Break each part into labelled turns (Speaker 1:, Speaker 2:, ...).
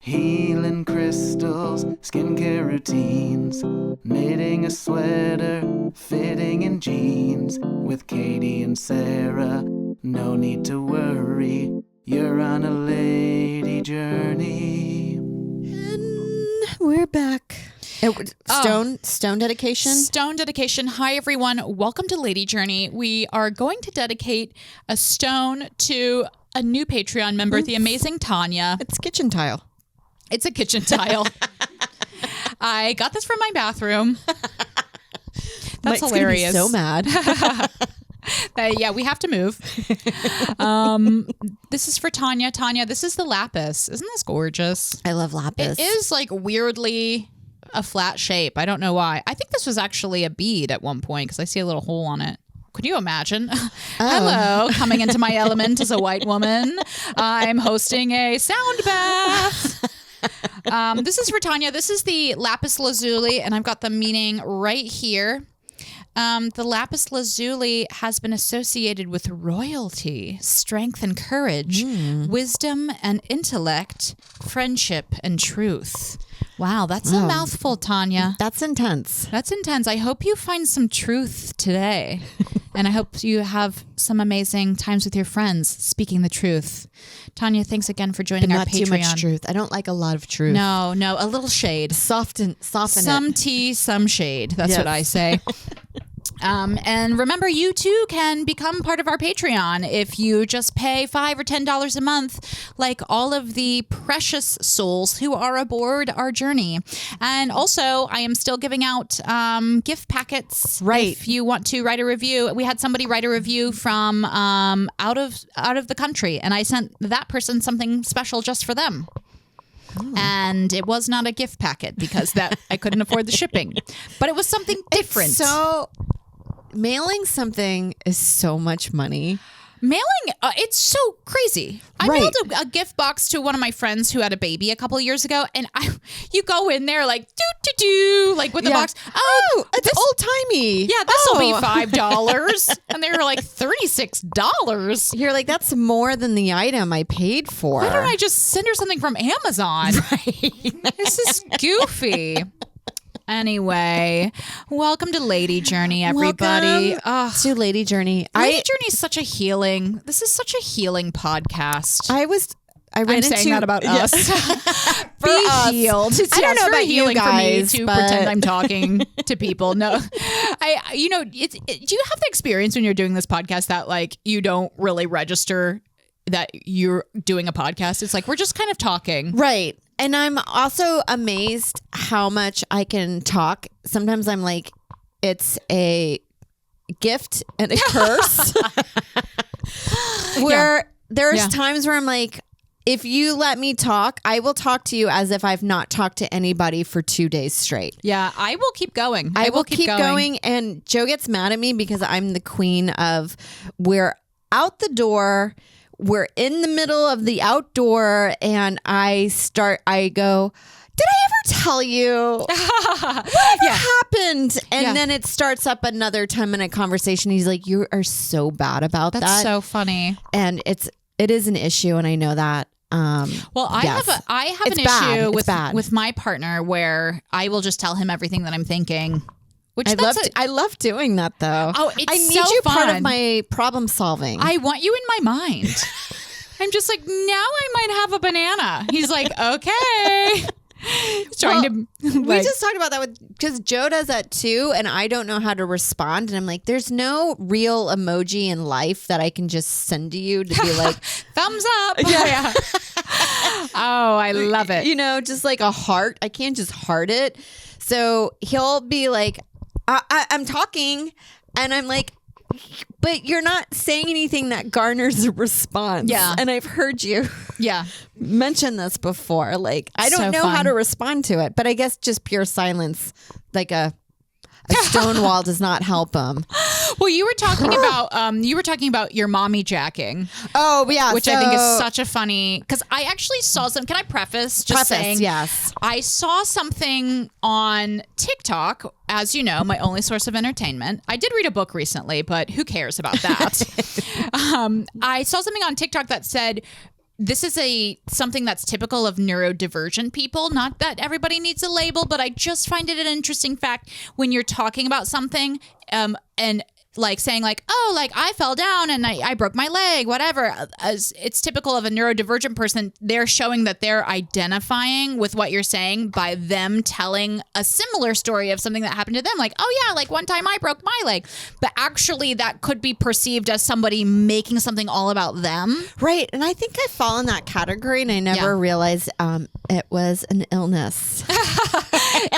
Speaker 1: healing crystals, skincare routines, knitting a sweater, fitting in jeans. With Katie and Sarah, no need to worry, you're on a lady journey.
Speaker 2: And we're back. Stone dedication?
Speaker 3: Stone dedication. Hi, everyone. Welcome to Lady Journey. We are going to dedicate a stone to a new Patreon member, the amazing Tanya.
Speaker 2: It's kitchen tile.
Speaker 3: It's a kitchen tile. I got this from my bathroom. That's
Speaker 2: Mike's
Speaker 3: hilarious.
Speaker 2: Gonna be so mad.
Speaker 3: Yeah, we have to move. This is for Tanya. Tanya, this is the lapis. Isn't this gorgeous?
Speaker 2: I love lapis.
Speaker 3: It is like weirdly a flat shape. I don't know why. I think this was actually a bead at one point because I see a little hole on it. Could you imagine? Hello, coming into my element as a white woman. I'm hosting a sound bath. This is for Tanya. This is the lapis lazuli, and I've got the meaning right here. The lapis lazuli has been associated with royalty, strength and courage, wisdom and intellect, friendship and truth. Wow, that's a mouthful, Tanya.
Speaker 2: That's intense.
Speaker 3: That's intense. I hope you find some truth today. And I hope you have some amazing times with your friends speaking the truth. Tanya, thanks again for joining our
Speaker 2: Not
Speaker 3: Patreon.
Speaker 2: too much truth. I don't like a lot of truth.
Speaker 3: No, a little shade.
Speaker 2: Soften
Speaker 3: Some
Speaker 2: it.
Speaker 3: tea, some shade. That's what I say. And remember, you too can become part of our Patreon if you just pay $5 or $10 a month, like all of the precious souls who are aboard our journey. And also, I am still giving out gift packets.
Speaker 2: Right.
Speaker 3: If you want to write a review. We had somebody write a review from out of the country, and I sent that person something special just for them. Oh. And it was not a gift packet because I couldn't afford the shipping, but it was something different.
Speaker 2: So mailing something is so much money.
Speaker 3: Mailing, it's so crazy. I mailed a gift box to one of my friends who had a baby a couple of years ago, and you go in there like like with the box.
Speaker 2: Oh, it's old timey.
Speaker 3: Yeah, this will be $5, and they were like $36.
Speaker 2: You're like, that's more than the item I paid for.
Speaker 3: Why don't I just send her something from Amazon?
Speaker 2: Right.
Speaker 3: This is goofy. Anyway, welcome to Lady Journey, everybody.
Speaker 2: Welcome to Lady Journey.
Speaker 3: Lady Journey is such a healing. This is such a healing podcast.
Speaker 2: I'm
Speaker 3: saying that about us.
Speaker 2: For us.
Speaker 3: Healed.
Speaker 2: I don't know about
Speaker 3: healing
Speaker 2: you guys,
Speaker 3: for me to
Speaker 2: but
Speaker 3: pretend I'm talking to people. No, do you have the experience when you're doing this podcast that like you don't really register that you're doing a podcast? It's like we're just kind of talking,
Speaker 2: right? And I'm also amazed how much I can talk. Sometimes I'm like, it's a gift and a curse. Where there's times where I'm like, if you let me talk, I will talk to you as if I've not talked to anybody for 2 days straight.
Speaker 3: Yeah, I will keep going.
Speaker 2: I will keep going. And Joe gets mad at me because I'm the queen of we're out the door. We're in the middle of the outdoor and I go, did I ever tell you what happened? And then it starts up another 10-minute conversation. He's like, you are so bad about that.
Speaker 3: That's so funny.
Speaker 2: And it is an issue. And I know that.
Speaker 3: Well, I have an issue with my partner where I will just tell him everything that I'm thinking. Which
Speaker 2: I love doing that though.
Speaker 3: Oh, it's
Speaker 2: I need
Speaker 3: so
Speaker 2: you
Speaker 3: fun.
Speaker 2: part of my problem solving.
Speaker 3: I want you in my mind. I'm just like, now I might have a banana. He's like, okay.
Speaker 2: We just talked about that because Joe does that too, and I don't know how to respond. And I'm like, there's no real emoji in life that I can just send to you to be like,
Speaker 3: thumbs up. Yeah. Oh, I love it.
Speaker 2: You know, just like a heart. I can't just heart it. So he'll be like, I'm talking, and I'm like, but you're not saying anything that garners a response.
Speaker 3: Yeah.
Speaker 2: And I've heard you mention this before. Like, I don't know how to respond to it, but I guess just pure silence, like a stone wall does not help him.
Speaker 3: Well, you were talking about your mommy jacking.
Speaker 2: Oh, yeah.
Speaker 3: Which I think is such a funny, because I actually saw some, can I preface saying,
Speaker 2: yes.
Speaker 3: I saw something on TikTok, as you know, my only source of entertainment. I did read a book recently, but who cares about that? I saw something on TikTok that said, this is something that's typical of neurodivergent people. Not that everybody needs a label, but I just find it an interesting fact when you're talking about something and like saying like, oh, like I fell down and I broke my leg, whatever. As it's typical of a neurodivergent person, they're showing that they're identifying with what you're saying by them telling a similar story of something that happened to them. Like, oh yeah, like one time I broke my leg. But actually that could be perceived as somebody making something all about them.
Speaker 2: Right. And I think I fall in that category and I never realized it was an illness.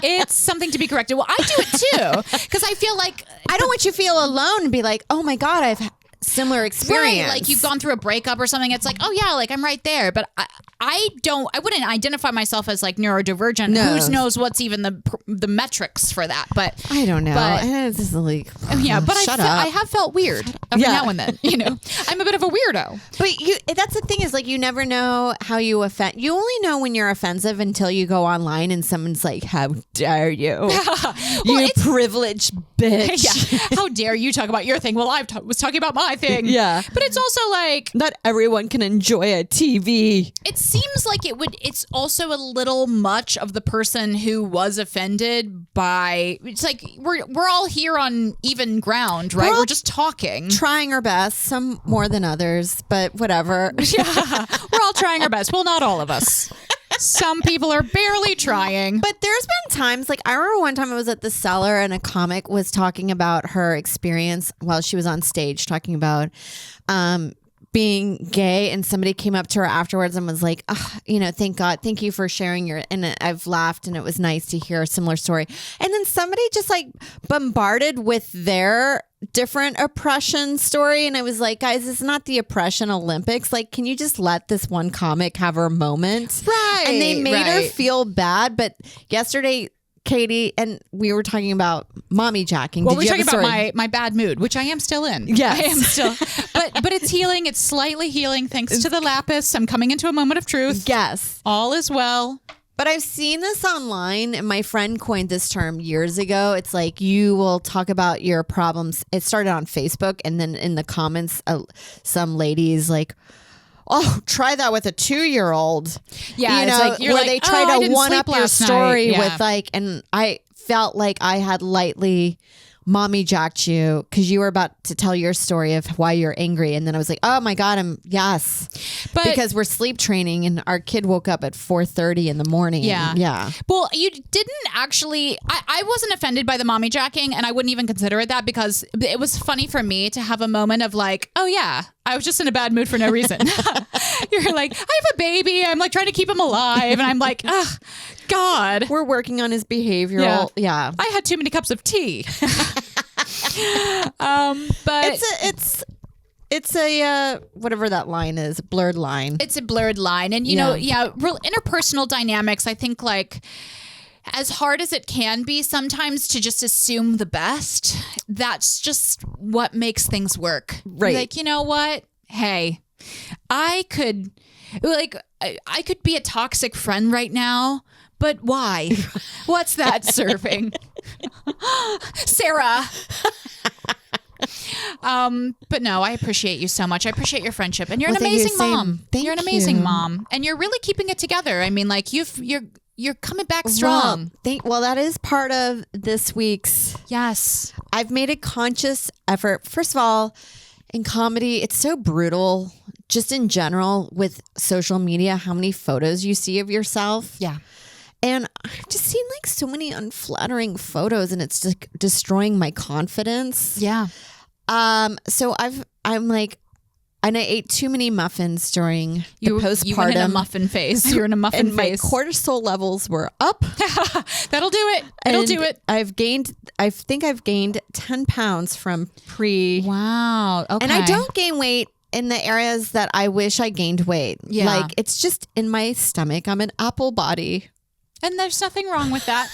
Speaker 3: It's something to be corrected. Well, I do it too because I feel like
Speaker 2: I don't want you to feel alone and be like, oh my God, I've similar experience.
Speaker 3: Right, like you've gone through a breakup or something. It's like, oh yeah, like I'm right there. But I wouldn't identify myself as like neurodivergent.
Speaker 2: No.
Speaker 3: Who knows what's even the metrics for that? But
Speaker 2: I don't know.
Speaker 3: But,
Speaker 2: this is like,
Speaker 3: yeah, but
Speaker 2: shut
Speaker 3: I
Speaker 2: up.
Speaker 3: have felt weird every now and then. You know, I'm a bit of a weirdo.
Speaker 2: But that's the thing is like you never know how you offend. You only know when you're offensive until you go online and someone's like, "How dare you, you privileged bitch?
Speaker 3: Yeah. How dare you talk about your thing? Well, I was talking about my thing.
Speaker 2: Yeah,
Speaker 3: but it's also like
Speaker 2: not everyone can enjoy a TV.
Speaker 3: It seems like it's also a little much of the person who was offended by. It's like we're all here on even ground, right? We're just talking,
Speaker 2: trying our best. Some more than others, but whatever.
Speaker 3: Yeah, we're all trying our best. Well, not all of us. Some people are barely trying.
Speaker 2: But there's been times, like I remember one time I was at the Cellar and a comic was talking about her experience while she was on stage talking about being gay, and somebody came up to her afterwards and was like, thank God, thank you for sharing your, and I've laughed and it was nice to hear a similar story. And then somebody just like bombarded with their different oppression story, and I was like, guys, it's not the oppression Olympics. Like, can you just let this one comic have her moment?
Speaker 3: Right.
Speaker 2: And they made her feel bad. But yesterday, Katie and we were talking about mommy jacking.
Speaker 3: Well, we're talking about my bad mood, which I am still in.
Speaker 2: Yes.
Speaker 3: I am still. But it's healing. It's slightly healing thanks to the lapis. I'm coming into a moment of truth.
Speaker 2: Yes.
Speaker 3: All is well.
Speaker 2: But I've seen this online, and my friend coined this term years ago. It's like you will talk about your problems. It started on Facebook, and then in the comments, some ladies like, oh, try that with a 2-year-old.
Speaker 3: Yeah,
Speaker 2: it's like
Speaker 3: you're
Speaker 2: where
Speaker 3: like,
Speaker 2: they try
Speaker 3: I
Speaker 2: to
Speaker 3: didn't
Speaker 2: one
Speaker 3: sleep
Speaker 2: up your
Speaker 3: last
Speaker 2: story
Speaker 3: night.
Speaker 2: with like, and I felt like I had lightly mommy jacked you because you were about to tell your story of why you're angry, and then I was like, oh my God, but because we're sleep training and our kid woke up at 4:30 in the morning. Yeah.
Speaker 3: Well, you didn't actually. I wasn't offended by the mommy jacking, and I wouldn't even consider it that because it was funny for me to have a moment of like, oh yeah, I was just in a bad mood for no reason. You're like, I have a baby. I'm like trying to keep him alive, and I'm like, oh God,
Speaker 2: we're working on his behavioral. Yeah.
Speaker 3: I had too many cups of tea. But
Speaker 2: it's a whatever that line is, blurred line.
Speaker 3: It's a blurred line, and real interpersonal dynamics. I think like as hard as it can be sometimes to just assume the best, that's just what makes things work.
Speaker 2: Right.
Speaker 3: Like, you know what? Hey, I could be a toxic friend right now, but why? What's that serving? Sarah. But no, I appreciate you so much. I appreciate your friendship, and you're an amazing mom. You're an amazing mom, and you're really keeping it together. I mean, like you're coming back strong.
Speaker 2: Well, that is part of this week's.
Speaker 3: Yes,
Speaker 2: I've made a conscious effort. First of all, in comedy, it's so brutal. Just in general, with social media, how many photos you see of yourself.
Speaker 3: Yeah.
Speaker 2: And I've just seen like so many unflattering photos, and it's just destroying my confidence.
Speaker 3: Yeah.
Speaker 2: So I'm like, and I ate too many muffins during the postpartum.
Speaker 3: You went in a muffin phase. You're in a muffin
Speaker 2: and
Speaker 3: phase.
Speaker 2: My cortisol levels were up.
Speaker 3: That'll do it. It'll do it.
Speaker 2: I think I've gained 10 pounds from
Speaker 3: Wow. Okay.
Speaker 2: And I don't gain weight in the areas that I wish I gained weight.
Speaker 3: Yeah.
Speaker 2: Like it's just in my stomach. I'm an apple body.
Speaker 3: And there's nothing wrong with that.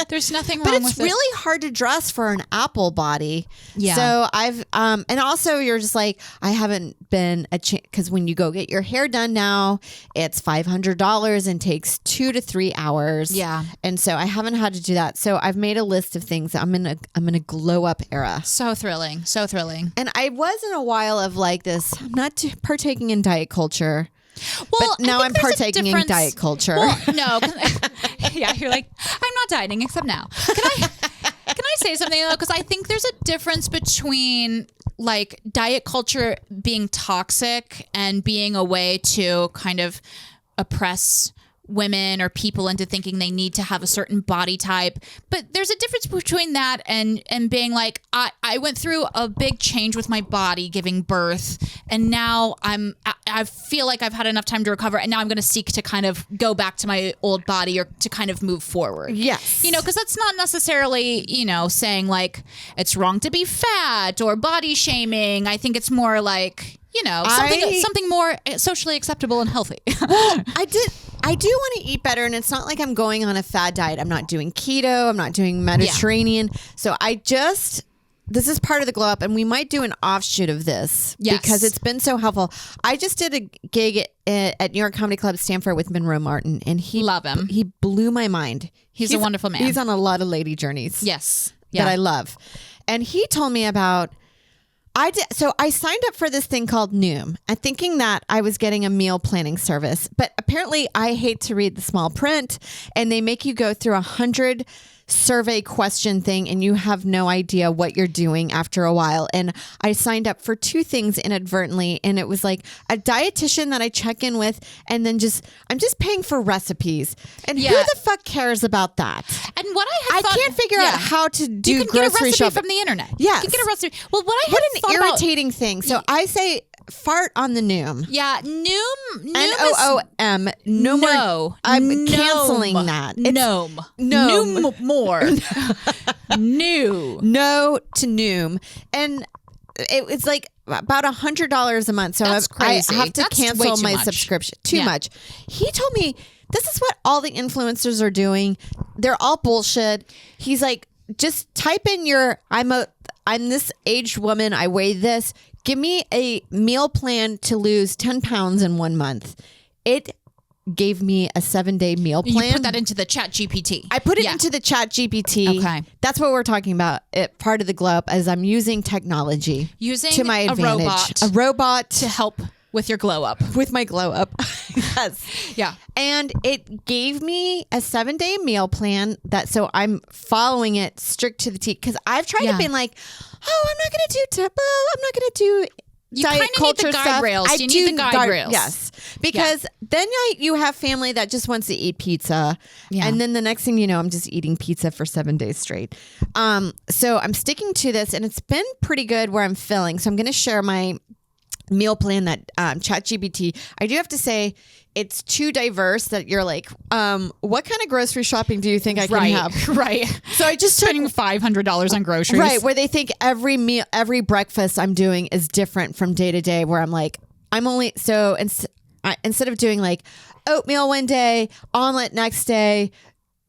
Speaker 3: There's nothing wrong
Speaker 2: But
Speaker 3: with
Speaker 2: it's
Speaker 3: it.
Speaker 2: really hard to dress for an apple body.
Speaker 3: Yeah.
Speaker 2: So I've, and also you're just like, I haven't been because when you go get your hair done now, it's $500 and takes 2 to 3 hours.
Speaker 3: Yeah.
Speaker 2: And so I haven't had to do that. So I've made a list of things. I'm in a glow up era.
Speaker 3: So thrilling. So thrilling.
Speaker 2: And I was in a while of like this, I'm not partaking in diet culture.
Speaker 3: Well,
Speaker 2: But now
Speaker 3: I
Speaker 2: I'm
Speaker 3: think there's a
Speaker 2: partaking in
Speaker 3: difference-
Speaker 2: diet culture.
Speaker 3: Well, no. Yeah, you're like, I'm not dieting except now. Can I say something though? Because I think there's a difference between like diet culture being toxic and being a way to kind of oppress women or people into thinking they need to have a certain body type. But there's a difference between that and being like, I went through a big change with my body giving birth, and now I feel like I've had enough time to recover, and now I'm going to seek to kind of go back to my old body or to kind of move forward.
Speaker 2: Yes.
Speaker 3: You know, because that's not necessarily, you know, saying like it's wrong to be fat or body shaming. I think it's more like, you know, something more socially acceptable and healthy.
Speaker 2: Well, I do want to eat better, and it's not like I'm going on a fad diet. I'm not doing keto. I'm not doing Mediterranean. So this is part of the glow up, and we might do an offshoot of this because it's been so helpful. I just did a gig at New York Comedy Club Stanford with Monroe Martin, and
Speaker 3: Love him.
Speaker 2: He blew my mind.
Speaker 3: He's a wonderful man.
Speaker 2: He's on a lot of lady journeys.
Speaker 3: Yes.
Speaker 2: That I love. And he told me about so I signed up for this thing called Noom and thinking that I was getting a meal planning service, but apparently I hate to read the small print, and they make you go through 100 survey question thing, and you have no idea what you're doing after a while. And I signed up for 2 things inadvertently, and it was like a dietitian that I check in with, and then I'm just paying for recipes. And who the fuck cares about that?
Speaker 3: And what I
Speaker 2: can't figure out how to do
Speaker 3: you can
Speaker 2: grocery
Speaker 3: get a recipe
Speaker 2: shopping
Speaker 3: from the internet.
Speaker 2: Yes.
Speaker 3: You can get a recipe. Well, what
Speaker 2: an irritating thing. So I say fart on the Noom.
Speaker 3: Yeah, Noom
Speaker 2: Noom. No more. I'm canceling that.
Speaker 3: Noom. More. New.
Speaker 2: No to Noom. And it's like about $100 a month. So
Speaker 3: That's crazy.
Speaker 2: I have to
Speaker 3: That's
Speaker 2: cancel
Speaker 3: way too
Speaker 2: my
Speaker 3: much.
Speaker 2: subscription. Too much. He told me this is what all the influencers are doing. They're all bullshit. He's like, just type in I'm this aged woman. I weigh this. Give me a meal plan to lose 10 pounds in 1 month. It gave me a 7-day meal plan.
Speaker 3: You put that into the ChatGPT.
Speaker 2: I put it into the ChatGPT.
Speaker 3: Okay.
Speaker 2: That's what we're talking about. Part of the glow up as I'm using technology
Speaker 3: Using
Speaker 2: to my advantage.
Speaker 3: a
Speaker 2: robot
Speaker 3: to help with your glow up.
Speaker 2: with my glow up. Yes.
Speaker 3: Yeah.
Speaker 2: And it gave me a 7-day meal plan so I'm following it strict to the T, because I've tried to be like, oh, I'm not going to do I'm not going to do
Speaker 3: You
Speaker 2: diet
Speaker 3: kind of need
Speaker 2: culture
Speaker 3: the guide
Speaker 2: stuff.
Speaker 3: rails. You need the guide rails.
Speaker 2: Yes. Because then you have family that just wants to eat pizza.
Speaker 3: Yeah.
Speaker 2: And then the next thing you know, I'm just eating pizza for 7 days straight. So I'm sticking to this, and it's been pretty good where I'm filling. So I'm going to share my meal plan that ChatGPT. I do have to say it's too diverse that you're like, what kind of grocery shopping do you think I can have?
Speaker 3: Right.
Speaker 2: So I just
Speaker 3: Spending $500 on groceries.
Speaker 2: Right, where they think every meal, every breakfast I'm doing is different from day to day, where I'm like, instead of doing like oatmeal one day, omelet next day,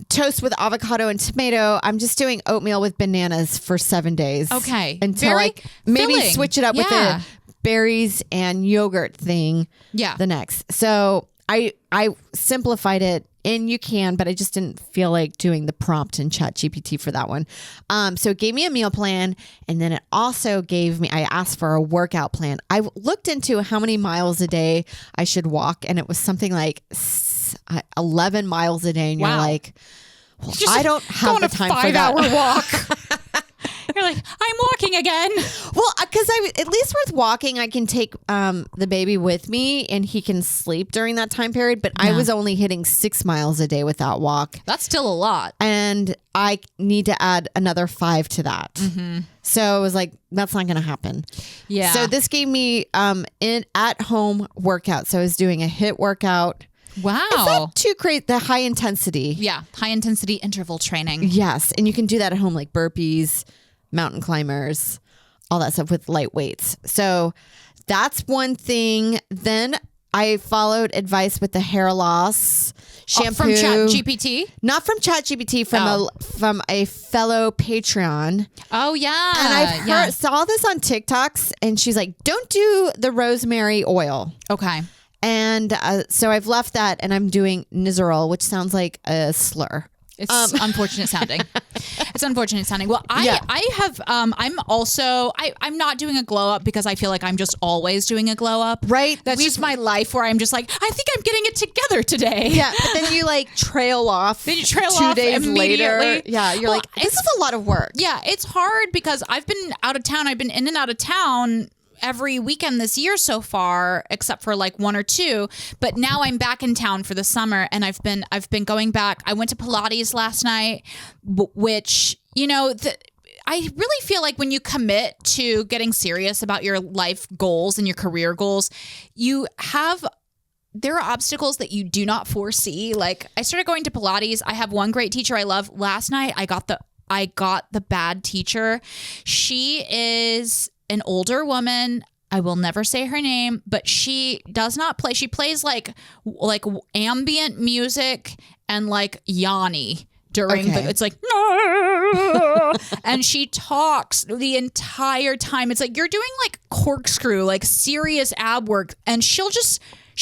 Speaker 2: toast with avocado and tomato, I'm just doing oatmeal with bananas for 7 days.
Speaker 3: Okay.
Speaker 2: Until
Speaker 3: Very
Speaker 2: maybe
Speaker 3: filling.
Speaker 2: switch it up with a berries and yogurt thing.
Speaker 3: Yeah.
Speaker 2: The next. So I simplified it, and you can, but I just didn't feel like doing the prompt in ChatGPT for that one. So it gave me a meal plan, and then it also I asked for a workout plan. I looked into how many miles a day I should walk, and it was something like 11 miles a day. And you're like, well, I don't have the time for that.
Speaker 3: 5-hour walk. You're like, I'm walking again.
Speaker 2: Well, because at least with walking, I can take the baby with me, and he can sleep during that time period. But I was only hitting 6 miles a day with that walk.
Speaker 3: That's still a lot.
Speaker 2: And I need to add another 5 to that. Mm-hmm. So I was like, that's not going to happen.
Speaker 3: Yeah.
Speaker 2: So this gave me an at-home workout. So I was doing a HIIT workout.
Speaker 3: Wow.
Speaker 2: It's not too great. The high intensity.
Speaker 3: Yeah. High intensity interval training.
Speaker 2: Yes. And you can do that at home, like burpees, mountain climbers, all that stuff with light weights. So that's one thing. Then I followed advice with the hair loss shampoo
Speaker 3: from ChatGPT.
Speaker 2: Not from ChatGPT, from a fellow Patreon.
Speaker 3: Oh yeah,
Speaker 2: And I saw this on TikToks, and she's like, "Don't do the rosemary oil."
Speaker 3: Okay.
Speaker 2: And so I've left that, and I'm doing Nizoral, which sounds like a slur.
Speaker 3: It's unfortunate sounding. It's unfortunate sounding. Well, I have, I'm not doing a glow up because I feel like I'm just always doing a glow up.
Speaker 2: Right.
Speaker 3: That's just my life where I'm just like, I think I'm getting it together today.
Speaker 2: Yeah. But then you like trail off.
Speaker 3: Then you trail
Speaker 2: 2
Speaker 3: off
Speaker 2: days
Speaker 3: immediately.
Speaker 2: later. Yeah. You're like, this is a lot of work.
Speaker 3: Yeah. It's hard because I've been out of town. I've been in and out of town every weekend this year so far, except for like 1 or 2. But now I'm back in town for the summer, and I've been going back. I went to Pilates last night, which, you know, I really feel like when you commit to getting serious about your life goals and your career goals, there are obstacles that you do not foresee. Like, I started going to Pilates. I have one great teacher I love. Last night I got the bad teacher. She is an older woman. I will never say her name, but she does not play. She plays like ambient music and like Yanni during it's like, and she talks the entire time. It's like you're doing like corkscrew, like serious ab work, and she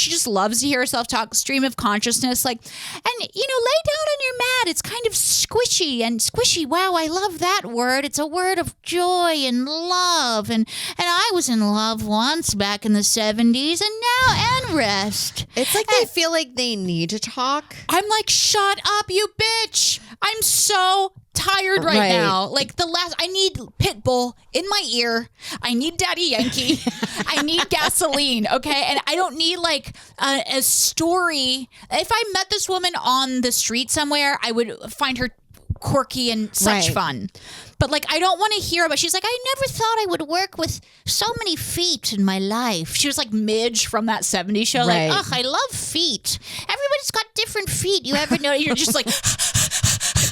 Speaker 3: just loves to hear herself talk, stream of consciousness, like, and, you know, lay down on your mat. It's kind of squishy. Wow, I love that word. It's a word of joy and love. And I was in love once back in the 70s and rest.
Speaker 2: It's like they feel like they need to talk.
Speaker 3: I'm like, shut up, you bitch. I'm so tired right now. Like I need Pitbull in my ear. I need Daddy Yankee. I need gasoline. Okay. And I don't need like a story. If I met this woman on the street somewhere, I would find her quirky and such fun. But like, I don't want to hear about, she's like, I never thought I would work with so many feet in my life. She was like Midge from that 70s show. Like, ugh, I love feet. Everybody's got different feet. You ever know? You're just like,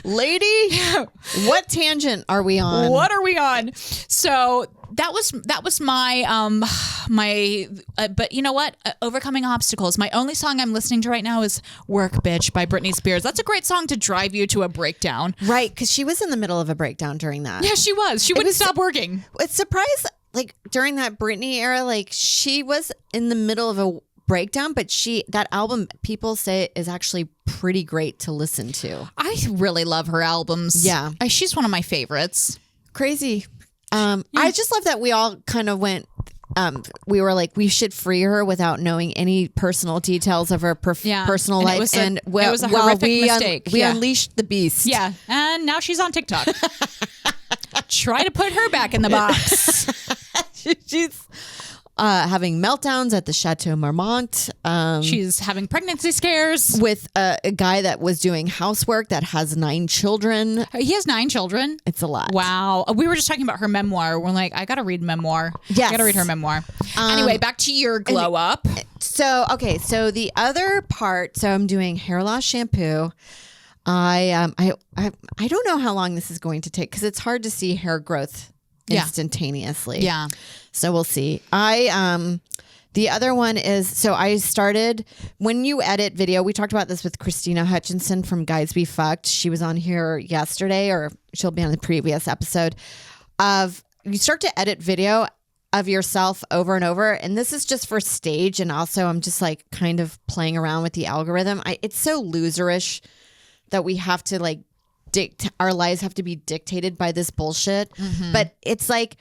Speaker 2: lady, what tangent are we on?
Speaker 3: What are we on? So that was my but you know what? Overcoming obstacles. My only song I'm listening to right now is "Work Bitch" by Britney Spears. That's a great song to drive you to a breakdown.
Speaker 2: Right, because she was in the middle of a breakdown during that.
Speaker 3: Yeah, she was. She wouldn't stop working.
Speaker 2: It's surprised, like during that Britney era, like she was in the middle of a breakdown, but that album, people say, is actually pretty great to listen to.
Speaker 3: I really love her albums.
Speaker 2: Yeah.
Speaker 3: She's one of my favorites.
Speaker 2: Crazy. I just love that we all kind of went, we were like, we should free her without knowing any personal details of her personal life.
Speaker 3: It was a horrific mistake.
Speaker 2: We unleashed the beast.
Speaker 3: Yeah. And now she's on TikTok. Try to put her back in the box.
Speaker 2: She's having meltdowns at the Chateau Marmont.
Speaker 3: She's having pregnancy scares
Speaker 2: with a guy that was doing housework that has 9 children.
Speaker 3: He has 9 children.
Speaker 2: It's a lot.
Speaker 3: Wow. We were just talking about her memoir. We're like, I got to read memoir.
Speaker 2: Yes.
Speaker 3: I got to read her memoir. Anyway, back to your glow up.
Speaker 2: So the other part, so I'm doing hair loss shampoo. I don't know how long this is going to take because it's hard to see hair growth instantaneously.
Speaker 3: Yeah.
Speaker 2: So we'll see. The other one is, so I started, when you edit video, we talked about this with Christina Hutchinson from Guys Be Fucked. She was on here yesterday, or she'll be on the previous episode, of you start to edit video of yourself over and over. And this is just for stage. And also I'm just like kind of playing around with the algorithm. It's so loserish that we have to like our lives have to be dictated by this bullshit. Mm-hmm. But it's like,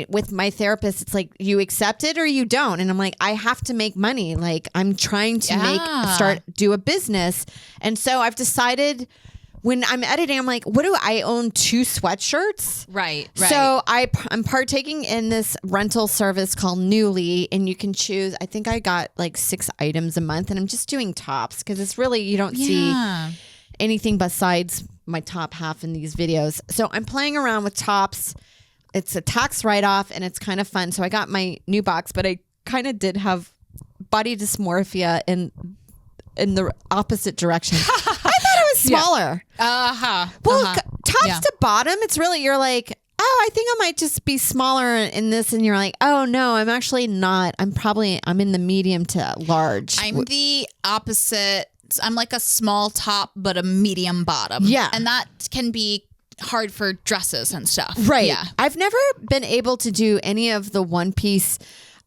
Speaker 2: with my therapist, it's like you accept it or you don't. And I'm like, I have to make money. Like I'm trying to do a business. And so I've decided when I'm editing, I'm like, what do I own 2 sweatshirts?
Speaker 3: Right.
Speaker 2: So I'm partaking in this rental service called Newly, and you can choose, I think I got like 6 items a month, and I'm just doing tops because it's really, you don't see anything besides my top half in these videos. So I'm playing around with tops. It's a tax write-off, and it's kind of fun. So I got my new box, but I kind of did have body dysmorphia in the opposite direction. I thought it was smaller. Well, tops to bottom, it's really, you're like, oh, I think I might just be smaller in this. And you're like, oh no, I'm actually not. I'm in the medium to large.
Speaker 3: I'm the opposite. I'm like a small top, but a medium bottom.
Speaker 2: Yeah.
Speaker 3: And that can be hard for dresses and stuff.
Speaker 2: Right.
Speaker 3: Yeah.
Speaker 2: I've never been able to do any of the one piece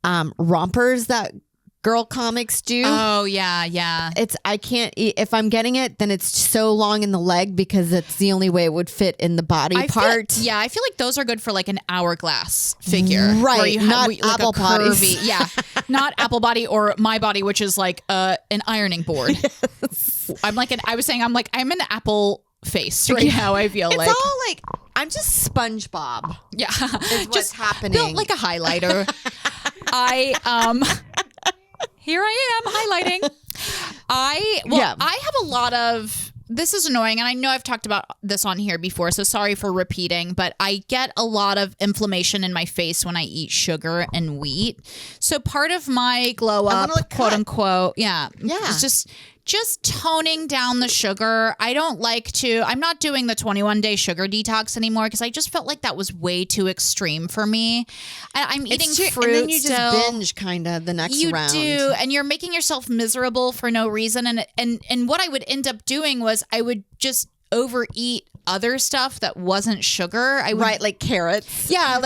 Speaker 2: rompers that girl comics do.
Speaker 3: Oh yeah.
Speaker 2: I can't if I'm getting it, then it's so long in the leg because it's the only way it would fit in the body part.
Speaker 3: I feel like those are good for like an hourglass figure.
Speaker 2: Right.
Speaker 3: Where you have
Speaker 2: Not
Speaker 3: like
Speaker 2: apple
Speaker 3: a
Speaker 2: bodies.
Speaker 3: curvy. Yeah. Not apple body or my body, which is like an ironing board. Yes. I'm an apple face right now. I feel
Speaker 2: it's
Speaker 3: like
Speaker 2: all like I'm just SpongeBob.
Speaker 3: Yeah.
Speaker 2: Is what's happening.
Speaker 3: Built like a highlighter. Here I am highlighting. I have a lot of, this is annoying, and I know I've talked about this on here before, so sorry for repeating, but I get a lot of inflammation in my face when I eat sugar and wheat. So part of my glow up, quote unquote, is just toning down the sugar. I'm not doing the 21-day sugar detox anymore because I just felt like that was way too extreme for me. I'm eating fruit
Speaker 2: and then you
Speaker 3: still.
Speaker 2: just binge kind of the next round.
Speaker 3: You do, and you're making yourself miserable for no reason. And what I would end up doing was I would just overeat other stuff that wasn't sugar.
Speaker 2: Like carrots.
Speaker 3: Yeah,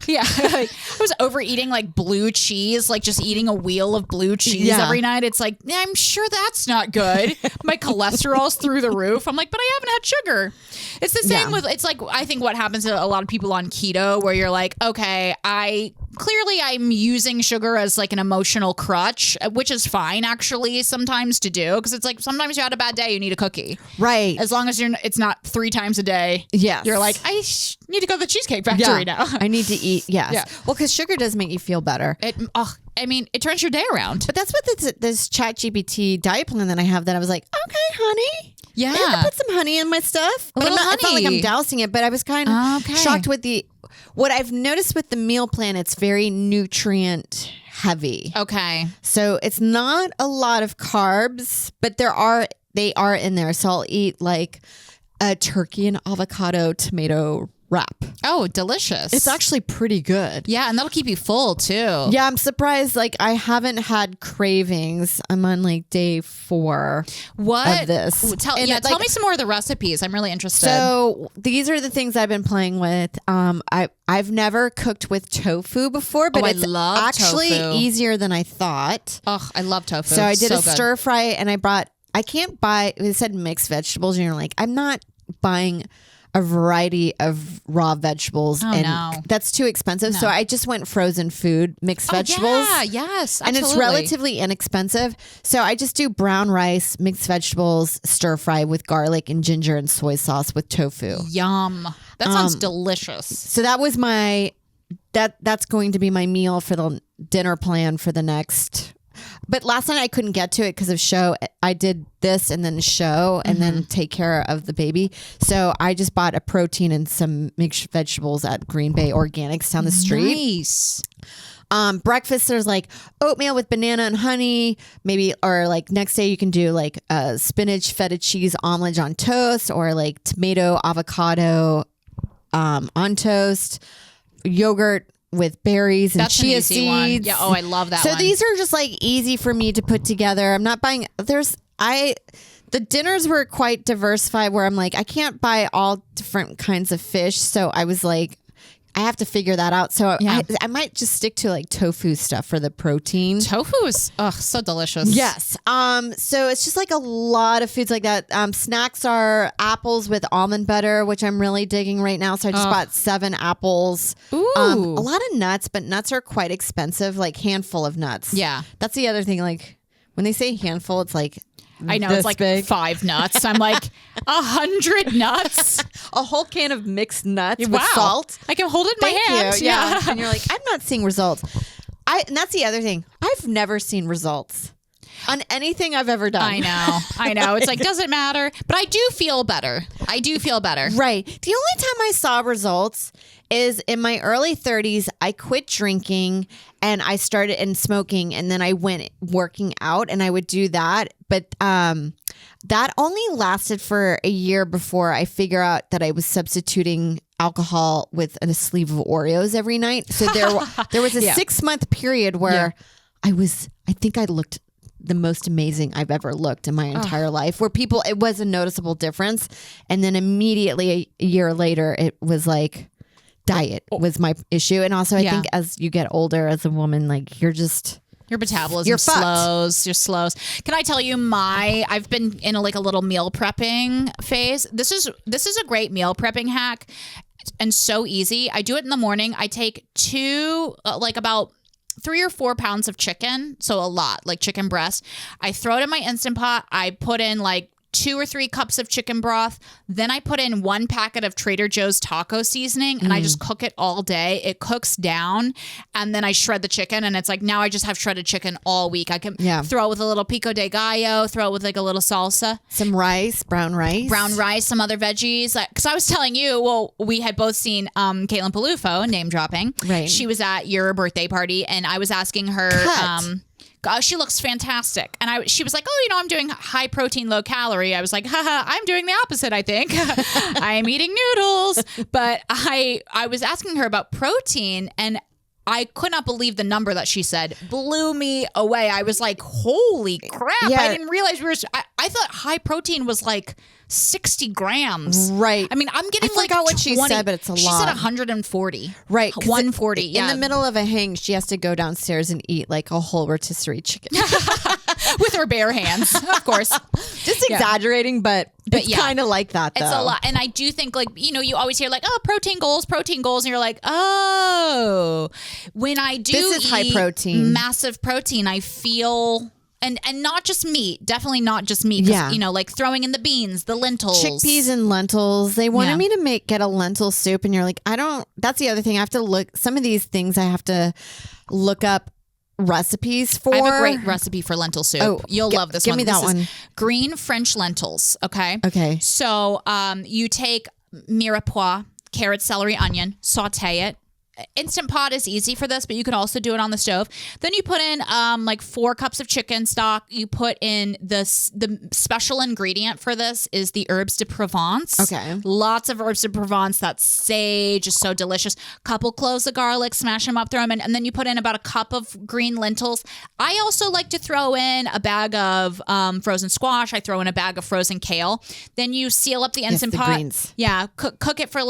Speaker 3: yeah, I was overeating like blue cheese, like just eating a wheel of blue cheese every night. It's like, I'm sure that's not good. My cholesterol's through the roof. I'm like, but I haven't had sugar. It's the same with, it's like, I think what happens to a lot of people on keto where you're like, okay, I'm using sugar as like an emotional crutch, which is fine actually sometimes to do. Cause it's like, sometimes you had a bad day, you need a cookie.
Speaker 2: Right.
Speaker 3: As long as it's not 3 times a day.
Speaker 2: Yes.
Speaker 3: You're like, I need to go to the Cheesecake Factory now.
Speaker 2: I need to eat. Yes.
Speaker 3: Yeah.
Speaker 2: Well, because sugar does make you feel better.
Speaker 3: It turns your day around.
Speaker 2: But that's what this ChatGPT diet plan that I have that I was like, okay, honey.
Speaker 3: Yeah.
Speaker 2: I can put some honey in my stuff. But it's not like I'm dousing it, but I was kind of shocked with what I've noticed with the meal plan, it's very nutrient heavy.
Speaker 3: Okay.
Speaker 2: So it's not a lot of carbs, but they are in there. So I'll eat like a turkey and avocado tomato wrap.
Speaker 3: Oh, delicious.
Speaker 2: It's actually pretty good.
Speaker 3: Yeah, and that'll keep you full too.
Speaker 2: Yeah, I'm surprised. Like, I haven't had cravings. I'm on like day 4 of this.
Speaker 3: Tell me some more of the recipes. I'm really interested.
Speaker 2: So these are the things I've been playing with. I've never cooked with tofu before, but it's actually easier than I thought.
Speaker 3: Oh, I love tofu.
Speaker 2: So I did a stir fry, and I can't buy, it said mixed vegetables, and you're like, I'm not buying a variety of raw vegetables that's too expensive. So I just went frozen food, mixed vegetables.
Speaker 3: Yeah, yes, absolutely.
Speaker 2: And it's relatively inexpensive. So I just do brown rice, mixed vegetables, stir fry with garlic and ginger and soy sauce with tofu.
Speaker 3: Yum. That sounds delicious.
Speaker 2: So that was that's going to be my meal for the dinner plan for the next. But last night I couldn't get to it because of show. I did this and then a show and then take care of the baby. So I just bought a protein and some mixed vegetables at Green Bay Organics down the street.
Speaker 3: Nice.
Speaker 2: Breakfast, there's like oatmeal with banana and honey, maybe, or like next day you can do like a spinach feta cheese omelet on toast, or like tomato avocado on toast, yogurt with berries and chia seeds.
Speaker 3: One. Yeah. Oh, I love that.
Speaker 2: So these are just like easy for me to put together. I'm not buying. The dinners were quite diversified where I'm like, I can't buy all different kinds of fish. So I was like, I have to figure that out. So I might just stick to like tofu stuff for the protein.
Speaker 3: Tofu is so delicious.
Speaker 2: Yes. So it's just like a lot of foods like that. Snacks are apples with almond butter, which I'm really digging right now. So I just bought 7 apples.
Speaker 3: Ooh.
Speaker 2: A lot of nuts, but nuts are quite expensive. Like handful of nuts.
Speaker 3: Yeah.
Speaker 2: That's the other thing. Like when they say handful, it's like
Speaker 3: I know it's like
Speaker 2: big.
Speaker 3: 5 nuts. I'm like 100 nuts.
Speaker 2: A whole can of mixed nuts with salt.
Speaker 3: I can hold it in my hand.
Speaker 2: Yeah. And you're like, I'm not seeing results. And that's the other thing. I've never seen results on anything I've ever done.
Speaker 3: I know. It's like, doesn't matter. But I do feel better.
Speaker 2: Right. The only time I saw results is in my early 30s. I quit drinking and I started smoking, and then I went working out, and I would do that. But that only lasted for a year before I figure out that I was substituting alcohol with a sleeve of Oreos every night. So there was a 6-month period where I think I looked the most amazing I've ever looked in my entire life, where it was a noticeable difference. And then immediately a year later, it was like diet was my issue. And also I think as you get older as a woman, like your
Speaker 3: metabolism slows. Your slows. Can I tell you I've been in a little meal prepping phase. This is a great meal prepping hack and so easy. I do it in the morning. I take about 3 or 4 pounds of chicken. So a lot, like chicken breast. I throw it in my Instant Pot. I put in 2 or 3 cups of chicken broth. Then I put in 1 packet of Trader Joe's taco seasoning and I just cook it all day. It cooks down and then I shred the chicken and it's like now I just have shredded chicken all week. I can throw it with a little pico de gallo, throw it with a little salsa.
Speaker 2: Some rice, brown rice,
Speaker 3: some other veggies. Because I was telling you, we had both seen Caitlin Palufo, name dropping.
Speaker 2: Right.
Speaker 3: She was at your birthday party and I was asking her... she looks fantastic. And she was like, I'm doing high protein, low calorie. I was like, haha, I'm doing the opposite, I think. I'm eating noodles. But I was asking her about protein and I could not believe the number that she said. Blew me away. I was like, holy crap.
Speaker 2: Yeah.
Speaker 3: I didn't realize I thought high protein was 60 grams.
Speaker 2: Right.
Speaker 3: I mean, I'm getting
Speaker 2: I forgot what she said, but it's a lot.
Speaker 3: She said 140.
Speaker 2: Right.
Speaker 3: 140.
Speaker 2: In the middle of a hang, she has to go downstairs and eat a whole rotisserie chicken.
Speaker 3: With her bare hands, of course.
Speaker 2: Just exaggerating, but it's kind of like that, though.
Speaker 3: It's a lot. And I do think, you always hear protein goals. And you're like, oh, when I do
Speaker 2: this is high protein,
Speaker 3: massive protein, I feel... And not just meat, definitely not just meat. Throwing in the beans, the lentils.
Speaker 2: Chickpeas and lentils. They wanted me to get a lentil soup. And you're like, that's the other thing. I have to look, some of these things I have to look up recipes for.
Speaker 3: I have a great recipe for lentil soup. Oh, you'll love this one.
Speaker 2: Give me that one.
Speaker 3: Green French lentils. Okay.
Speaker 2: Okay.
Speaker 3: So you take mirepoix, carrot, celery, onion, saute it. Instant Pot is easy for this, but you can also do it on the stove. Then you put in 4 cups of chicken stock. You put in the special ingredient for this is the herbes de Provence.
Speaker 2: Okay.
Speaker 3: Lots of herbes de Provence. That sage is so delicious. Couple cloves of garlic, smash them up, throw them in, and then you put in about a cup of green lentils. I also like to throw in a bag of frozen squash. I throw in a bag of frozen kale. Then you seal up the Instant Pot.
Speaker 2: Greens.
Speaker 3: Yeah. Cook it for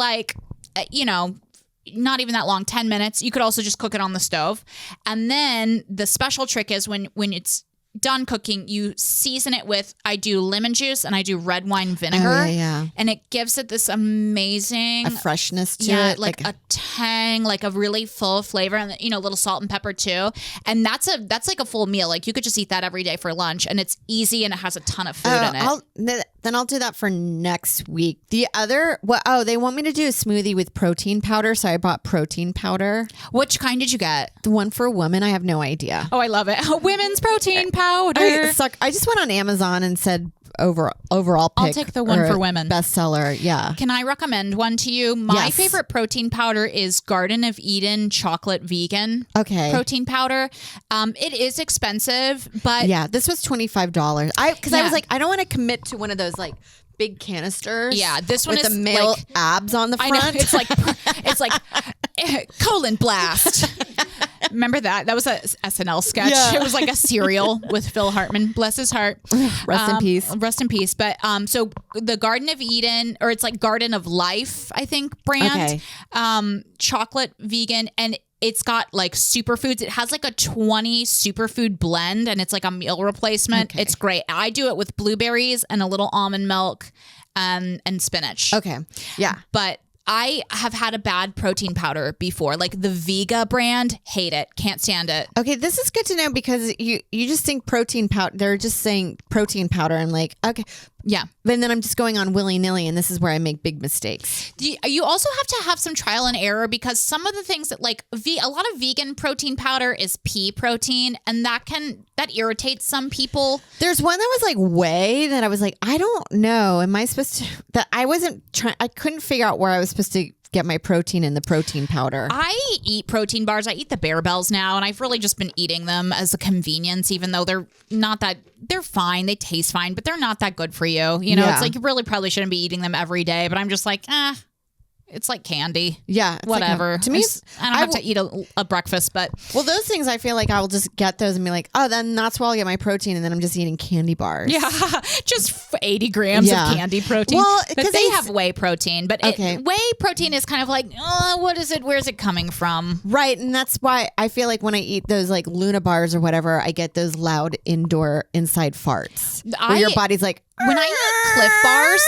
Speaker 3: not even that long, 10 minutes. You could also just cook it on the stove. And then the special trick is when it's done cooking, you season it with, I do lemon juice and I do red wine vinegar.
Speaker 2: Oh, yeah.
Speaker 3: And it gives it this amazing...
Speaker 2: a freshness to it.
Speaker 3: Like a tang, a really full flavor and, a little salt and pepper too. And that's like a full meal. You could just eat that every day for lunch and it's easy and it has a ton of food in it.
Speaker 2: Then I'll do that for next week. The other, they want me to do a smoothie with protein powder. So I bought protein powder.
Speaker 3: Which kind did you get?
Speaker 2: The one for women. I have no idea.
Speaker 3: Oh, I love it. Women's protein powder.
Speaker 2: I just went on Amazon and said overall pick.
Speaker 3: I'll take the one for women.
Speaker 2: Bestseller. Yeah.
Speaker 3: Can I recommend one to you? My favorite protein powder is Garden of Eden chocolate vegan.
Speaker 2: Okay.
Speaker 3: Protein powder. It is expensive, but
Speaker 2: yeah, this was $25. I was like, I don't want to commit to one of those big canisters.
Speaker 3: Yeah, this one
Speaker 2: with
Speaker 3: is
Speaker 2: the male abs on the front.
Speaker 3: I know, it's like colon blast. Remember that? That was a SNL sketch. Yeah. It was like a cereal with Phil Hartman. Bless his heart.
Speaker 2: Rest in peace.
Speaker 3: Rest in peace. But so the Garden of Eden, or it's like Garden of Life, I think, brand. Okay. Chocolate vegan, and it's got superfoods. It has a 20 superfood blend, and it's like a meal replacement. Okay. It's great. I do it with blueberries and a little almond milk and spinach.
Speaker 2: Okay. Yeah.
Speaker 3: But I have had a bad protein powder before, the Vega brand. Hate it. Can't stand it.
Speaker 2: Okay, this is good to know because you just think protein powder. They're just saying protein powder. I'm like, okay.
Speaker 3: Yeah.
Speaker 2: And then I'm just going on willy-nilly, and this is where I make big mistakes.
Speaker 3: You also have to have some trial and error because some of the things that a lot of vegan protein powder is pea protein, and that irritates some people.
Speaker 2: There's one that was whey that I was like, I don't know. Am I supposed to? That I wasn't trying. I couldn't figure out where I was supposed to get my protein in the protein powder.
Speaker 3: I eat protein bars. I eat the Bear Bells now, and I've really just been eating them as a convenience, even though they're not that, they're fine. They taste fine, but they're not that good for you. You know,
Speaker 2: Yeah.
Speaker 3: it's like you really probably shouldn't be eating them every day, but I'm just like, it's like candy.
Speaker 2: Yeah. It's
Speaker 3: Whatever.
Speaker 2: Like, to me,
Speaker 3: I don't have to eat a breakfast, but.
Speaker 2: Well, those things I feel like I will just get those and be like, oh, then that's where I'll get my protein. And then I'm just eating candy bars.
Speaker 3: Yeah, just 80 grams of candy protein.
Speaker 2: Well,
Speaker 3: but they have whey protein. But whey protein is kind of like, what is it? Where's it coming from?
Speaker 2: Right. And that's why I feel like when I eat those like Luna bars or whatever, I get those loud inside farts. Where your body's like,
Speaker 3: when I eat Cliff Bars,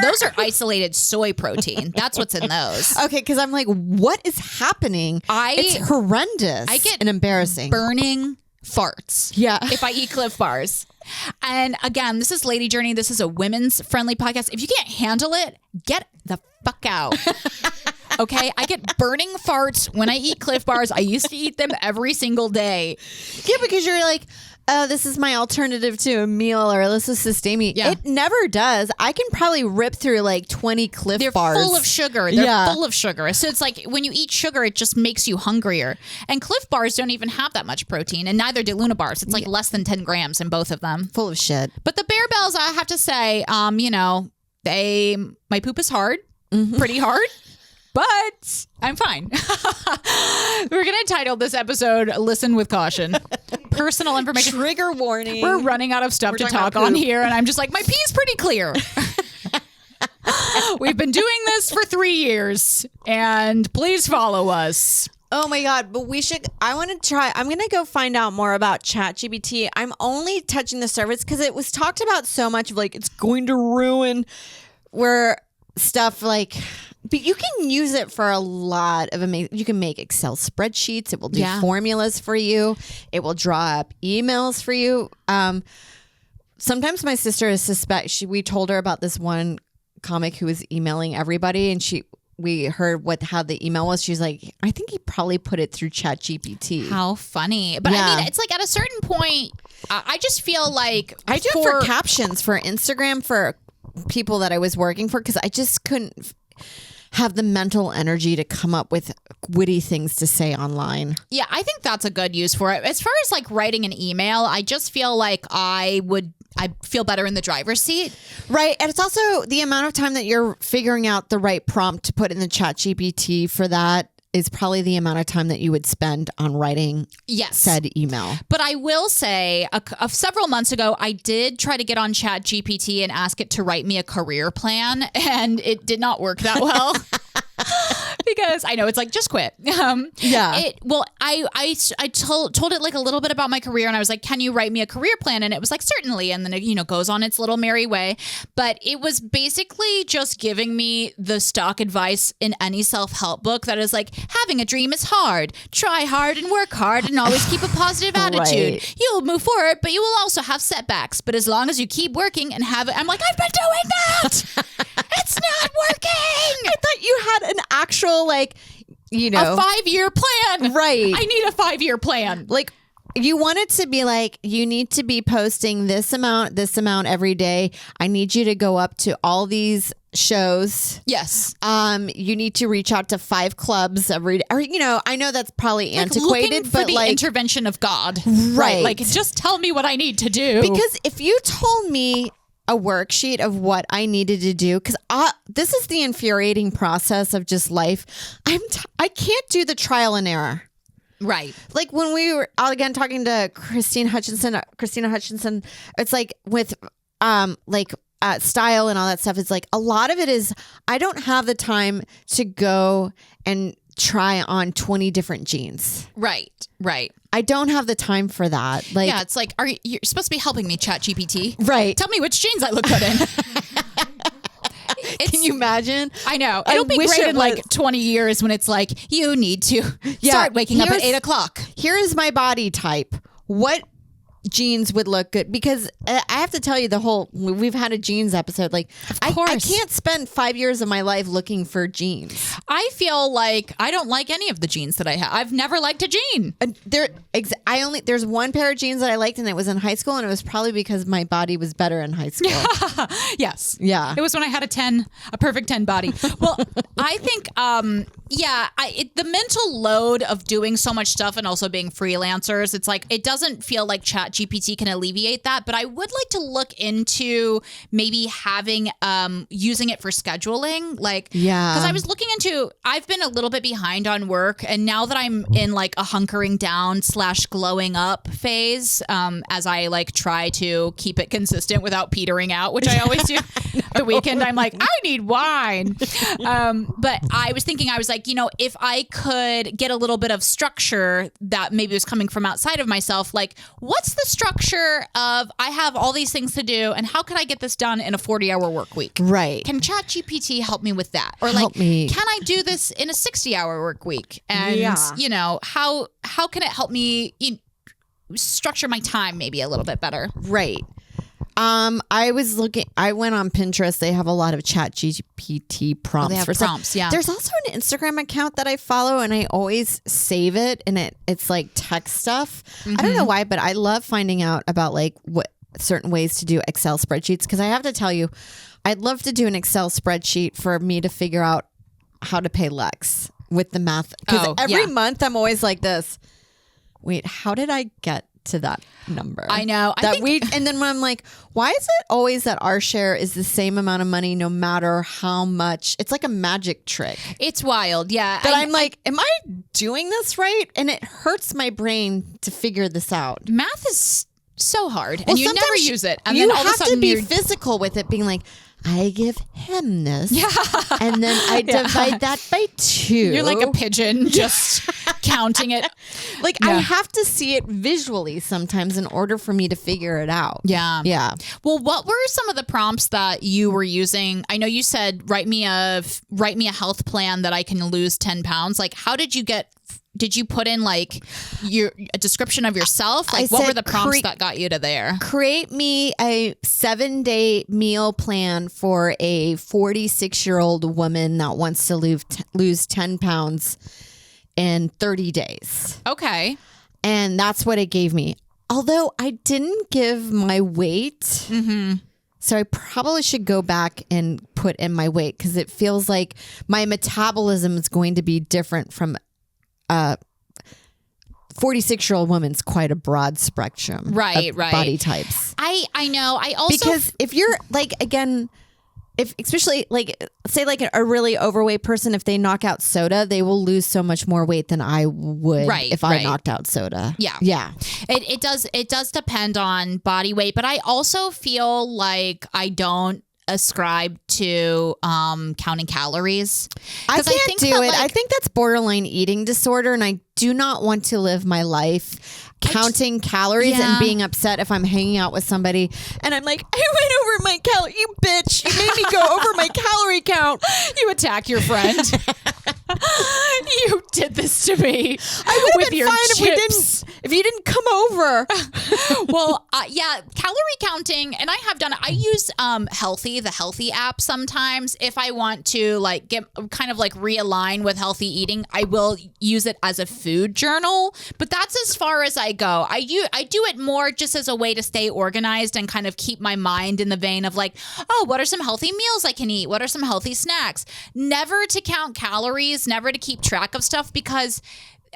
Speaker 3: those are isolated soy protein. That's what's in those.
Speaker 2: Okay, because I'm like, what is happening? It's horrendous.
Speaker 3: I get
Speaker 2: and embarrassing.
Speaker 3: Burning farts.
Speaker 2: Yeah.
Speaker 3: If I eat Cliff Bars. And again, this is Lady Journey. This is a women's friendly podcast. If you can't handle it, get the fuck out. Okay, I get burning farts when I eat Cliff Bars. I used to eat them every single day.
Speaker 2: Yeah, because you're like, oh, this is my alternative to a meal, or this will sustain me.
Speaker 3: Yeah.
Speaker 2: It never does. I can probably rip through like 20 Cliff Bars.
Speaker 3: They're full of sugar. They're full of sugar. So it's like when you eat sugar, it just makes you hungrier. And Cliff Bars don't even have that much protein, and neither do Luna Bars. It's like less than 10 grams in both of them.
Speaker 2: Full of shit.
Speaker 3: But the Bear Bells, I have to say, my poop is hard, pretty hard. But I'm fine. We're going to title this episode Listen with Caution. Personal information.
Speaker 2: Trigger warning.
Speaker 3: We're running out of stuff to talk on here. And I'm just like, my pee's pretty clear. We've been doing this for 3 years. And please follow us.
Speaker 2: Oh my God. But I'm going to go find out more about ChatGPT. I'm only touching the surface because it was talked about so much of like, it's going to ruin stuff like... But you can use it for a lot of amazing. You can make Excel spreadsheets. It will do formulas for you. It will draw up emails for you. Sometimes my sister is we told her about this one comic who was emailing everybody, and we heard how the email was. She's like, I think he probably put it through ChatGPT.
Speaker 3: How funny! But I mean, it's like at a certain point, I just feel like
Speaker 2: I do it for captions for Instagram for people that I was working for because I just couldn't have the mental energy to come up with witty things to say online.
Speaker 3: Yeah, I think that's a good use for it. As far as like writing an email, I just feel like I feel better in the driver's seat.
Speaker 2: Right. And it's also the amount of time that you're figuring out the right prompt to put in the ChatGPT for that is probably the amount of time that you would spend on writing said email.
Speaker 3: But I will say several months ago, I did try to get on ChatGPT and ask it to write me a career plan, and it did not work that well. Because I know it's like, just quit. I told it like a little bit about my career, and I was like, can you write me a career plan? And it was like, certainly. And then it, goes on its little merry way. But it was basically just giving me the stock advice in any self-help book that is like, having a dream is hard. Try hard and work hard and always keep a positive attitude.
Speaker 2: Right.
Speaker 3: You'll move forward, but you will also have setbacks. But as long as you keep working and have it, I'm like, I've been doing that. It's not working.
Speaker 2: I thought you had an actual
Speaker 3: a 5-year plan.
Speaker 2: Right.
Speaker 3: I need a 5-year plan.
Speaker 2: Like, you want it to be like, you need to be posting this amount every day. I need you to go up to all these shows.
Speaker 3: Yes.
Speaker 2: You need to reach out to 5 clubs every day. Or, I know that's probably antiquated,
Speaker 3: for
Speaker 2: but
Speaker 3: the
Speaker 2: like
Speaker 3: intervention of God.
Speaker 2: Right.
Speaker 3: Like, just tell me what I need to do.
Speaker 2: Because if you told me a worksheet of what I needed to do, because this is the infuriating process of just life. I can't do the trial and error.
Speaker 3: Right.
Speaker 2: Like when we were again talking to Christina Hutchinson, it's like with style and all that stuff. It's like a lot of it is I don't have the time to go and try on 20 different jeans.
Speaker 3: Right.
Speaker 2: I don't have the time for that. Like,
Speaker 3: yeah, it's like, you're supposed to be helping me, ChatGPT.
Speaker 2: Right.
Speaker 3: Tell me which jeans I look good in.
Speaker 2: Can you imagine?
Speaker 3: I know. It'll be great in like 20 years when it's like, you need to start waking up at 8 o'clock.
Speaker 2: Here is my body type. What jeans would look good, because I have to tell you, we've had a jeans episode. Like, I can't spend 5 years of my life looking for jeans.
Speaker 3: I feel like I don't like any of the jeans that I have. I've never liked a jean.
Speaker 2: There's one pair of jeans that I liked, and it was in high school, and it was probably because my body was better in high school.
Speaker 3: Yes.
Speaker 2: Yeah.
Speaker 3: It was when I had a perfect 10 body. Well, I think, the mental load of doing so much stuff and also being freelancers, it's like, it doesn't feel like ChatGPT can alleviate that, but I would like to look into maybe having, using it for scheduling. Like, because I was looking into, I've been a little bit behind on work, and now that I'm in like a hunkering down / glowing up phase, as I like try to keep it consistent without petering out, which I always do. The weekend, I'm like, I need wine. But I was thinking, I was like, if I could get a little bit of structure that maybe was coming from outside of myself, like, what's the structure of, I have all these things to do, and how can I get this done in a 40-hour work week?
Speaker 2: Right.
Speaker 3: Can ChatGPT help me with that? Or like, can I do this in a 60-hour work week? And, how can it help me structure my time maybe a little bit better?
Speaker 2: Right. I went on Pinterest. They have a lot of ChatGPT prompts.
Speaker 3: They have prompts, yeah.
Speaker 2: There's also an Instagram account that I follow, and I always save it, and it's like tech stuff. I don't know why, but I love finding out about like what certain ways to do Excel spreadsheets, because I have to tell you, I'd love to do an Excel spreadsheet for me to figure out how to pay Lex with the math. Because every month I'm always like this. Wait, how did I get to that number?
Speaker 3: I know.
Speaker 2: And then when I'm like, why is it always that our share is the same amount of money no matter how much? It's like a magic trick.
Speaker 3: It's wild, yeah.
Speaker 2: But I'm like, am I doing this right? And it hurts my brain to figure this out.
Speaker 3: Math is so hard, and you never use it. And
Speaker 2: you
Speaker 3: then all
Speaker 2: have
Speaker 3: of a sudden
Speaker 2: to be physical with it, being like, I give him this, and then I divide that by 2.
Speaker 3: You're like a pigeon, just counting it.
Speaker 2: Like, I have to see it visually sometimes in order for me to figure it out.
Speaker 3: Yeah.
Speaker 2: Yeah.
Speaker 3: Well, what were some of the prompts that you were using? I know you said, write me a health plan that I can lose 10 pounds. Like, how did you put in like a description of yourself? Like, what were the prompts that got you to there?
Speaker 2: Create me a 7-day meal plan for a 46-year-old woman that wants to lose 10 pounds in 30 days.
Speaker 3: Okay.
Speaker 2: And that's what it gave me. Although I didn't give my weight. So I probably should go back and put in my weight, because it feels like my metabolism is going to be different from 46-year-old woman's quite a broad spectrum of body types.
Speaker 3: I know. I also,
Speaker 2: because if you're like, again, if especially like, say like a really overweight person, if they knock out soda, they will lose so much more weight than I would if I knocked out soda.
Speaker 3: Yeah. It does depend on body weight, but I also feel like I don't ascribe to counting calories.
Speaker 2: I can't do it. I think that's borderline eating disorder, and I do not want to live my life counting calories and being upset if I'm hanging out with somebody and I'm like, I went over my calorie. You bitch. You made me go over my calorie count.
Speaker 3: You attack your friend. You did this to me.
Speaker 2: I would have been fine if you didn't come over.
Speaker 3: Well, calorie counting, and I have done it. I use the Healthy app sometimes. If I want to like get kind of like realign with healthy eating, I will use it as a food journal. But that's as far as I go. I do it more just as a way to stay organized and kind of keep my mind in the vein of like, oh, what are some healthy meals I can eat? What are some healthy snacks? Never to count calories, never to keep track of stuff, because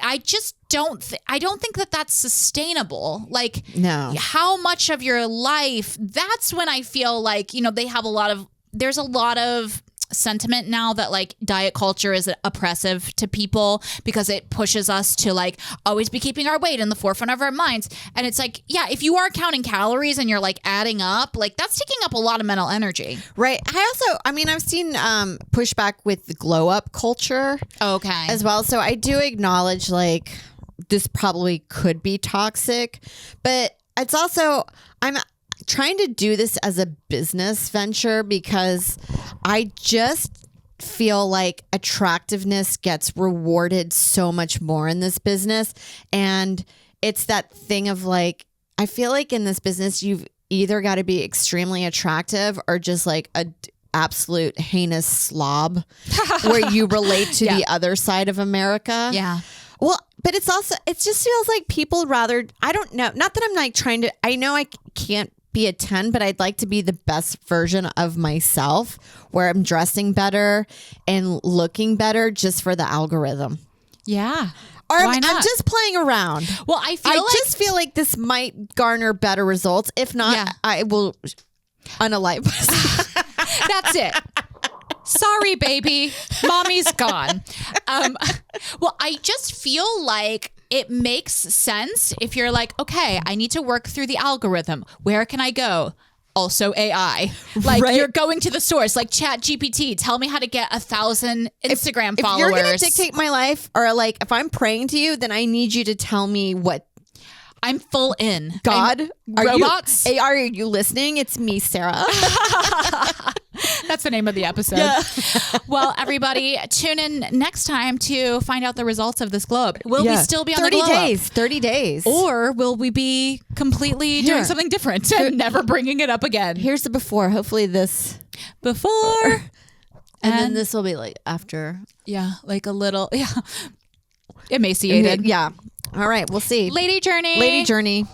Speaker 3: I just don't think that that's sustainable. Like,
Speaker 2: no.
Speaker 3: How much of your life, that's when I feel like, there's a lot of sentiment now that like diet culture is oppressive to people because it pushes us to like always be keeping our weight in the forefront of our minds. And it's like, yeah, if you are counting calories and you're like adding up, like that's taking up a lot of mental energy.
Speaker 2: Right. I've seen pushback with the glow up culture as well. So I do acknowledge like this probably could be toxic, but it's also, I'm trying to do this as a business venture because I just feel like attractiveness gets rewarded so much more in this business. And it's that thing of like, I feel like in this business, you've either got to be extremely attractive or just like a absolute heinous slob where you relate to the other side of America.
Speaker 3: Yeah.
Speaker 2: Well, but it's also, it just feels like people rather, I don't know, not that I'm like trying to, I know I can't be a 10, but I'd like to be the best version of myself where I'm dressing better and looking better just for the algorithm.
Speaker 3: Yeah.
Speaker 2: Or
Speaker 3: Why not?
Speaker 2: I'm just playing around.
Speaker 3: Well, I
Speaker 2: just feel like this might garner better results. If not, I will unalive myself.
Speaker 3: That's it. Sorry, baby. Mommy's gone. Well, I just feel like it makes sense if you're like, okay, I need to work through the algorithm. Where can I go? Also AI. Like you're going to the source, like ChatGPT. Tell me how to get 1,000 Instagram followers.
Speaker 2: If you're going to dictate my life, or like if I'm praying to you, then I need you to tell me what.
Speaker 3: I'm full in.
Speaker 2: God,
Speaker 3: robots?
Speaker 2: Are you listening? It's me, Sarah.
Speaker 3: That's the name of the episode. Yeah. Well, everybody, tune in next time to find out the results of this globe. Will we still be on the globe?
Speaker 2: 30 days.
Speaker 3: Or will we be completely doing something different and never bringing it up again?
Speaker 2: Here's the before. Hopefully this.
Speaker 3: Before.
Speaker 2: And then this will be like after.
Speaker 3: Yeah, like a little, emaciated.
Speaker 2: Yeah. All right. We'll see.
Speaker 3: Lady Journey.
Speaker 2: Lady Journey.